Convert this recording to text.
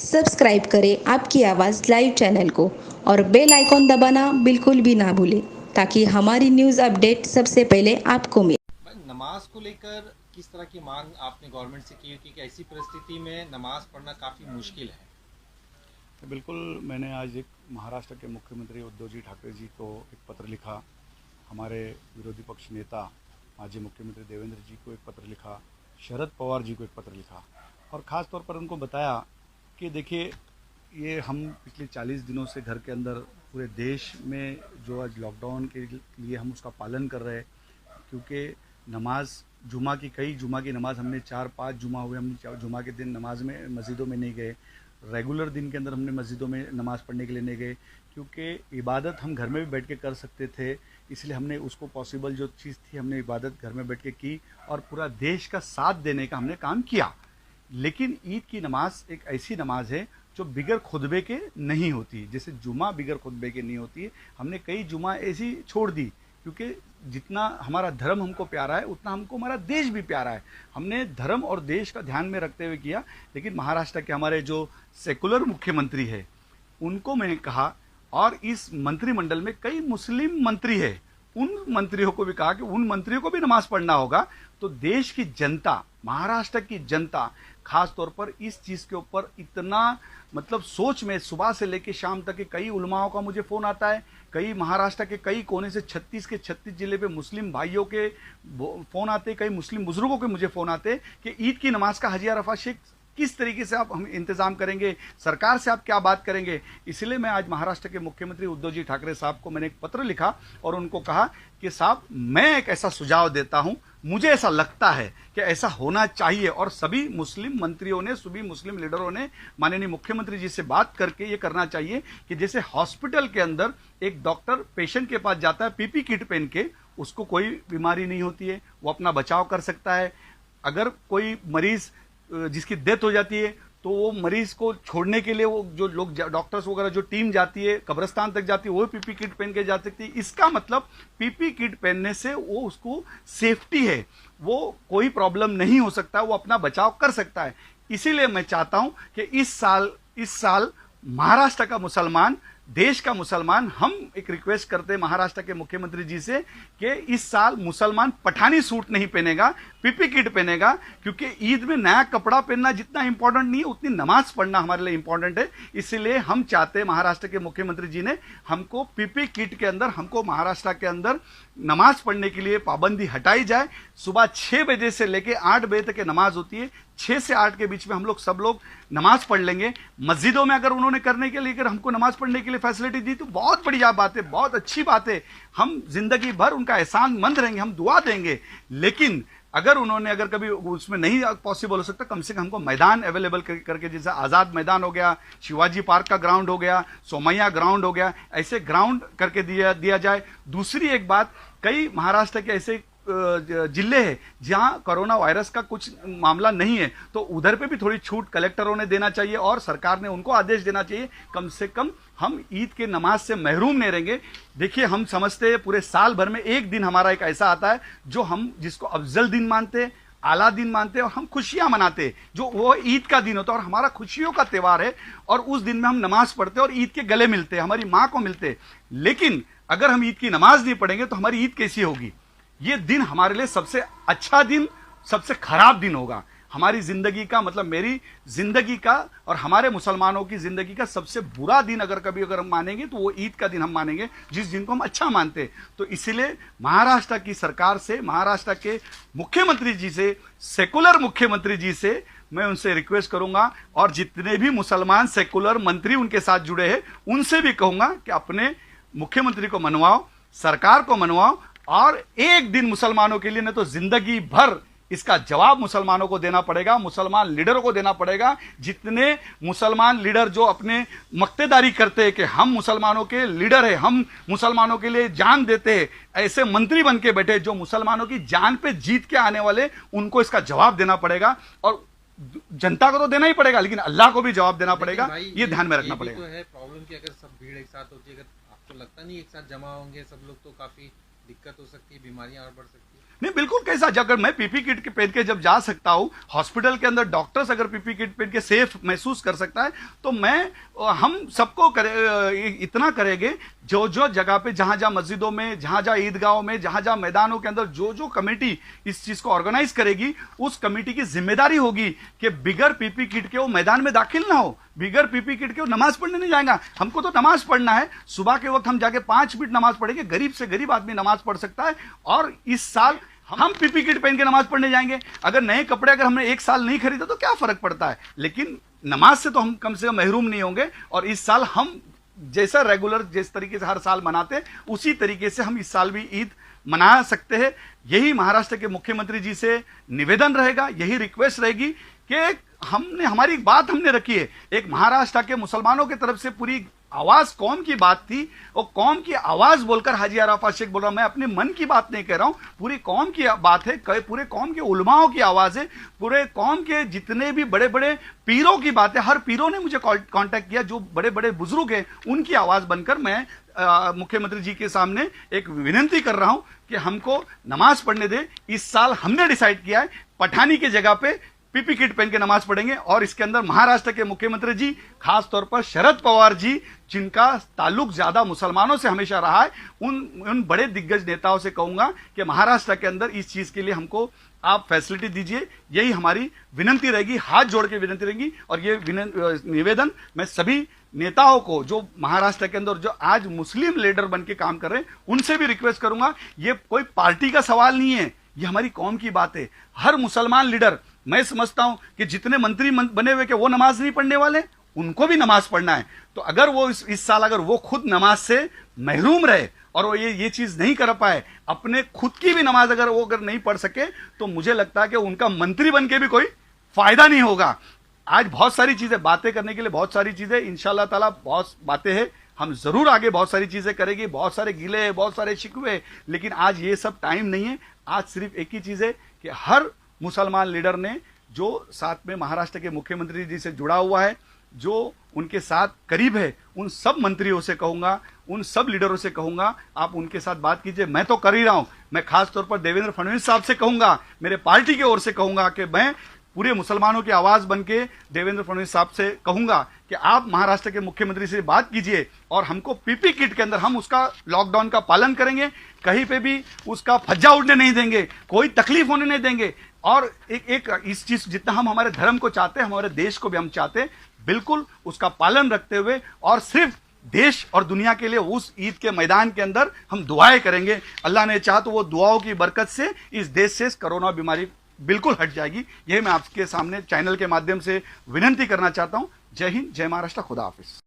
Subscribe करें आपकी आवाज़ लाइव चैनल को और बेल आइकॉन दबाना बिल्कुल भी ना भूलें ताकि हमारी न्यूज़ अपडेट सबसे पहले आपको मिले। भाई, नमाज को लेकर किस तरह की मांग आपने गवर्नमेंट से की कि ऐसी परिस्थिति में नमाज पढ़ना काफ़ी मुश्किल है? बिल्कुल, मैंने आज एक महाराष्ट्र के मुख्यमंत्री उद्धव जी ठाकरे जी को एक पत्र लिखा, हमारे विरोधी पक्ष नेता माजी मुख्यमंत्री देवेंद्र जी को एक पत्र लिखा, शरद पवार जी को एक पत्र लिखा और ख़ास तौर पर उनको बताया कि देखिए, ये हम पिछले 40 दिनों से घर के अंदर पूरे देश में जो आज लॉकडाउन के लिए हम उसका पालन कर रहे हैं, क्योंकि नमाज जुमा की नमाज़ हमने 4-5 जुमा हुए, हम जुमा के दिन नमाज में मस्जिदों में नहीं गए, रेगुलर दिन के अंदर हमने मस्जिदों में नमाज़ पढ़ने के लिए नहीं गए, क्योंकि इबादत हम घर में भी बैठ के कर सकते थे। इसलिए हमने उसको पॉसिबल जो चीज़ थी, हमने इबादत घर में बैठ के की और पूरा देश का साथ देने का हमने काम किया। लेकिन ईद की नमाज एक ऐसी नमाज है जो बिगर खुतबे के नहीं होती, जैसे जुमा बिगर खुतबे के नहीं होती है। हमने कई जुमा ऐसी छोड़ दी, क्योंकि जितना हमारा धर्म हमको प्यारा है उतना हमको हमारा देश भी प्यारा है। हमने धर्म और देश का ध्यान में रखते हुए किया। लेकिन महाराष्ट्र के हमारे जो सेकुलर मुख्यमंत्री है उनको मैंने कहा, और इस मंत्रिमंडल में कई मुस्लिम मंत्री है, उन मंत्रियों को भी कहा कि उन मंत्रियों को भी नमाज पढ़ना होगा। तो देश की जनता, महाराष्ट्र की जनता खास तौर पर इस चीज़ के ऊपर इतना मतलब सोच में सुबह से लेकर शाम तक के कई उलमाओं का मुझे फ़ोन आता है, कई महाराष्ट्र के कई कोने से 36 के 36 जिले पे मुस्लिम भाइयों के फ़ोन आते, कई मुस्लिम बुजुर्गों के मुझे फ़ोन आते कि ईद की नमाज का हाजी अरफा शेख किस तरीके से आप हम इंतज़ाम करेंगे, सरकार से आप क्या बात करेंगे। इसलिए मैं आज महाराष्ट्र के मुख्यमंत्री उद्धव जी ठाकरे साहब को मैंने एक पत्र लिखा और उनको कहा कि साहब, मैं एक ऐसा सुझाव देता हूं, मुझे ऐसा लगता है कि ऐसा होना चाहिए। और सभी मुस्लिम मंत्रियों ने, सभी मुस्लिम लीडरों ने माननीय मुख्यमंत्री जी से बात करके ये करना चाहिए कि जैसे हॉस्पिटल के अंदर एक डॉक्टर पेशेंट के पास जाता है पीपी किट पहन के, उसको कोई बीमारी नहीं होती है, वो अपना बचाव कर सकता है। अगर कोई मरीज जिसकी डेथ हो जाती है तो वो मरीज को छोड़ने के लिए वो जो लोग डॉक्टर्स वगैरह जो टीम जाती है, कब्रिस्तान तक जाती है, वो पीपी किट पहन के जा सकती है। इसका मतलब पीपी किट पहनने से वो उसको सेफ्टी है, वो कोई प्रॉब्लम नहीं हो सकता, वो अपना बचाव कर सकता है। इसीलिए मैं चाहता हूं कि इस साल महाराष्ट्र का मुसलमान, देश का मुसलमान, हम एक रिक्वेस्ट करते हैं महाराष्ट्र के मुख्यमंत्री जी से कि इस साल मुसलमान पठानी सूट नहीं पहनेगा, पीपी किट पहनेगा, क्योंकि ईद में नया कपड़ा पहनना जितना इंपॉर्टेंट नहीं है उतनी नमाज पढ़ना हमारे लिए इंपॉर्टेंट है। इसलिए हम चाहते हैं, महाराष्ट्र के मुख्यमंत्री जी ने हमको पीपी किट के अंदर, हमको महाराष्ट्र के अंदर नमाज पढ़ने के लिए पाबंदी हटाई जाए। सुबह 6 बजे से लेकर 8 बजे तक नमाज होती है, 6 से 8 के बीच में हम लोग सब लोग नमाज पढ़ लेंगे। मस्जिदों में अगर उन्होंने करने के लिए, अगर हमको नमाज पढ़ने के लिए फैसिलिटी दी तो बहुत बढ़िया बात है, बहुत अच्छी बात है। हम जिंदगी भर उनका एहसान मंद रहेंगे, हम दुआ देंगे। लेकिन अगर कभी उसमें नहीं पॉसिबल हो सकता, कम से कम हमको मैदान अवेलेबल करके, जैसे आज़ाद मैदान हो गया, शिवाजी पार्क का ग्राउंड हो गया, सोमैया ग्राउंड हो गया, ऐसे ग्राउंड करके दिया जाए। दूसरी एक बात, कई महाराष्ट्र के ऐसे जिले हैं जहां कोरोना वायरस का कुछ मामला नहीं है, तो उधर पे भी थोड़ी छूट कलेक्टरों ने देना चाहिए और सरकार ने उनको आदेश देना चाहिए। कम से कम हम ईद के नमाज से महरूम नहीं रहेंगे। देखिए, हम समझते हैं पूरे साल भर में एक दिन हमारा एक ऐसा आता है जो हम जिसको अफजल दिन मानते हैं, आला दिन मानते हैं, और हम खुशियां मनाते हैं, जो वो ईद का दिन होता है और हमारा खुशियों का त्यौहार है। और उस दिन में हम नमाज पढ़ते हैं और ईद के गले मिलते हैं, हमारी माँ को मिलते हैं। लेकिन अगर हम ईद की नमाज नहीं पढ़ेंगे तो हमारी ईद कैसी होगी? ये दिन हमारे लिए सबसे अच्छा दिन, सबसे खराब दिन होगा। हमारी जिंदगी का, मतलब मेरी जिंदगी का और हमारे मुसलमानों की जिंदगी का सबसे बुरा दिन अगर हम मानेंगे तो वो ईद का दिन हम मानेंगे, जिस दिन को हम अच्छा मानते हैं। तो इसलिए महाराष्ट्र की सरकार से, महाराष्ट्र के मुख्यमंत्री जी से, सेकुलर मुख्यमंत्री जी से मैं उनसे रिक्वेस्ट करूंगा, और जितने भी मुसलमान सेकुलर मंत्री उनके साथ जुड़े हैं उनसे भी कहूंगा कि अपने मुख्यमंत्री को मनवाओ, सरकार को मनवाओ, और एक दिन मुसलमानों के लिए, नहीं तो जिंदगी भर इसका जवाब मुसलमानों को देना पड़ेगा, मुसलमान लीडरों को देना पड़ेगा। जितने मुसलमान लीडर जो अपने मक्तेदारी करते हैं कि हम मुसलमानों के लीडर हैं, हम मुसलमानों के लिए जान देते हैं, ऐसे मंत्री बन के बैठे जो मुसलमानों की जान पे जीत के आने वाले, उनको इसका जवाब देना पड़ेगा। और जनता को तो देना ही पड़ेगा, लेकिन अल्लाह को भी जवाब देना पड़ेगा, ये ध्यान में रखना पड़ेगा। तो है प्रॉब्लम कि अगर सब भीड़ एक साथ होती है, अगर आपको लगता नहीं एक साथ जमा होंगे सब लोग तो काफी दिक्कत हो सकती है, बीमारियां और बढ़ सकती है। नहीं बिल्कुल, कैसा अगर मैं पीपी किट पहन के जब जा सकता हूं, हॉस्पिटल के अंदर डॉक्टर्स अगर पीपी किट पहन के सेफ महसूस कर सकता है, तो हम सबको इतना करेंगे। जो जो जगह पे, जहां जहां मस्जिदों में, जहां जहां ईदगाहों में, जहां जहां मैदानों के अंदर जो जो कमेटी इस चीज को ऑर्गेनाइज करेगी, उस कमेटी की जिम्मेदारी होगी कि बिगर पीपी किट के वो मैदान में दाखिल ना हो, बिगर पीपी किट के वो नमाज पढ़ने नहीं जाएगा। हमको तो नमाज पढ़ना है, सुबह के वक्त हम जाके 5 मिनट नमाज पढ़ेंगे, गरीब से गरीब आदमी नमाज पढ़ सकता है। और इस साल हम पीपी किट पहन के नमाज पढ़ने जाएंगे। अगर नए कपड़े अगर हमने एक साल नहीं खरीदा तो क्या फर्क पड़ता है, लेकिन नमाज से तो हम कम से कम महरूम नहीं होंगे। और इस साल हम जैसा रेगुलर जिस तरीके से हर साल मनाते, उसी तरीके से हम इस साल भी ईद मना सकते हैं। यही महाराष्ट्र के मुख्यमंत्री जी से निवेदन रहेगा, यही रिक्वेस्ट रहेगी कि हमारी बात हमने रखी है। एक महाराष्ट्र के मुसलमानों की तरफ से पूरी आवाज कौम की बात थी, और कौम की आवाज बोलकर हाजी अराफात शेख बोल रहा हूं। मैं अपने मन की बात नहीं कह रहा हूं, पूरी कौम की बात है, पूरे कौम के उलमाओं की आवाज है, पूरे कौम के जितने भी बड़े बड़े पीरों की बात है। हर पीरों ने मुझे कांटेक्ट किया, जो बड़े बड़े बुजुर्ग हैं उनकी आवाज बनकर मैं मुख्यमंत्री जी के सामने एक विनती कर रहा हूं कि हमको नमाज पढ़ने दे। इस साल हमने डिसाइड किया है पठानी की जगह पे पीपी किट पहन के नमाज पढ़ेंगे। और इसके अंदर महाराष्ट्र के मुख्यमंत्री जी, खास तौर पर शरद पवार जी, जिनका ताल्लुक ज्यादा मुसलमानों से हमेशा रहा है, उन बड़े दिग्गज नेताओं से कहूंगा कि महाराष्ट्र के अंदर इस चीज के लिए हमको आप फैसिलिटी दीजिए। यही हमारी विनती रहेगी, हाथ जोड़ के विनती रहेगी। और ये निवेदन मैं सभी नेताओं को जो महाराष्ट्र के अंदर जो आज मुस्लिम लीडर बन के काम कर रहे हैं, उनसे भी रिक्वेस्ट करूंगा। ये कोई पार्टी का सवाल नहीं है, ये हमारी कौम की बात है। हर मुसलमान लीडर, मैं समझता हूं कि जितने मंत्री बने हुए कि वो नमाज नहीं पढ़ने वाले, उनको भी नमाज पढ़ना है। तो अगर वो इस साल अगर वो खुद नमाज से महरूम रहे और वो ये चीज नहीं कर पाए, अपने खुद की भी नमाज अगर नहीं पढ़ सके, तो मुझे लगता है कि उनका मंत्री बन के भी कोई फायदा नहीं होगा। आज बहुत सारी चीजें, बातें करने के लिए बहुत सारी चीजें, इंशाल्लाह ताला बहुत बातें हैं। हम जरूर आगे बहुत सारी चीजें करेंगे, बहुत सारे गिले हैं, बहुत सारे शिकवे, लेकिन आज ये सब टाइम नहीं है। आज सिर्फ एक ही चीज है कि हर मुसलमान लीडर ने जो साथ में महाराष्ट्र के मुख्यमंत्री जी से जुड़ा हुआ है, जो उनके साथ करीब है, उन सब मंत्रियों से कहूंगा, उन सब लीडरों से कहूंगा, आप उनके साथ बात कीजिए। मैं तो कर ही रहा हूं। मैं खास तौर पर देवेंद्र फडणवीस साहब से कहूंगा, मेरे पार्टी की ओर से कहूंगा कि मैं पूरे मुसलमानों की आवाज बनके देवेंद्र फडणवीस साहब से कहूंगा कि आप महाराष्ट्र के मुख्यमंत्री से बात कीजिए और हमको पीपी किट के अंदर हम उसका लॉकडाउन का पालन करेंगे, कहीं पे भी उसका फज्जा उड़ने नहीं देंगे, कोई तकलीफ होने नहीं देंगे। और एक इस चीज जितना हम हमारे धर्म को चाहते हैं, हमारे देश को भी हम चाहते हैं, बिल्कुल उसका पालन रखते हुए और सिर्फ देश और दुनिया के लिए उस ईद के मैदान के अंदर हम दुआएं करेंगे। अल्लाह ने चाहा तो वो दुआओं की बरकत से इस देश से कोरोना बीमारी बिल्कुल हट जाएगी। यही मैं आपके सामने चैनल के माध्यम से विनती करना चाहता हूं। जय हिंद, जय महाराष्ट्र, खुदा हाफिज।